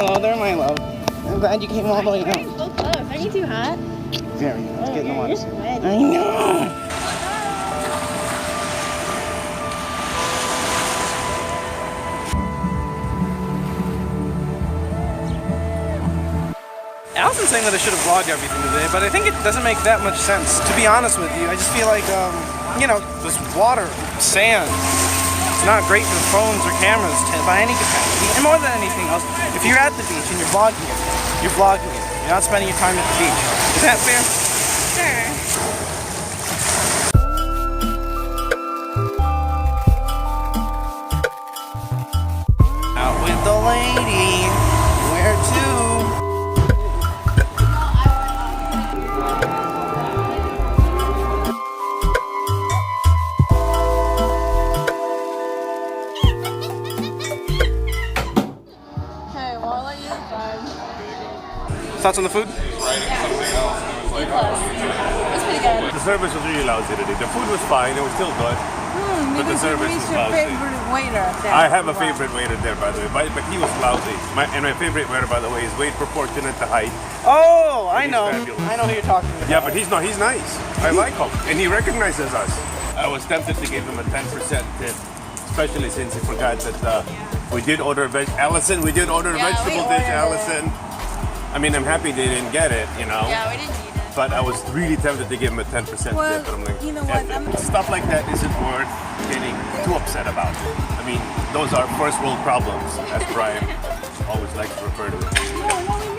Oh, they're my love. I'm glad you came all the way Why are out. you so close? Aren't you too hot? Very. Let's get in the water. You're sweaty. I know. Allison's saying that I should have vlogged everything today, but I think it doesn't make that much sense. To be honest with you, I just feel like, you know, this water, sand, it's not great for phones or cameras by any capacity. And more than anything else, if you're at the beach and you're vlogging it, you're vlogging it. You're not spending your time at the beach. Is that fair? Sure. Out with the lady. Where to? Thoughts on the food? C+. It's pretty good. The service was really lousy today. The food was fine, it was still good. But the service was your lousy. favorite waiter there. I have a favorite waiter there, by the way, but he was lousy. My favorite waiter, by the way, is weight proportionate to height. Oh, I He's know. fabulous. I know who you're talking about. Yeah, but he's nice. I like him, and he recognizes us. I was tempted to give him a 10% tip, especially since he forgot that we did order Allison, we did order a vegetable dish, Allison. I mean, I'm happy they didn't get it, you know. Yeah, we didn't need it. But I was really tempted to give him a 10% Well, tip. But I'm like, you know what, F it. Stuff like that isn't worth getting too upset about. I mean, those are first world problems, as Brian always likes to refer to it. No,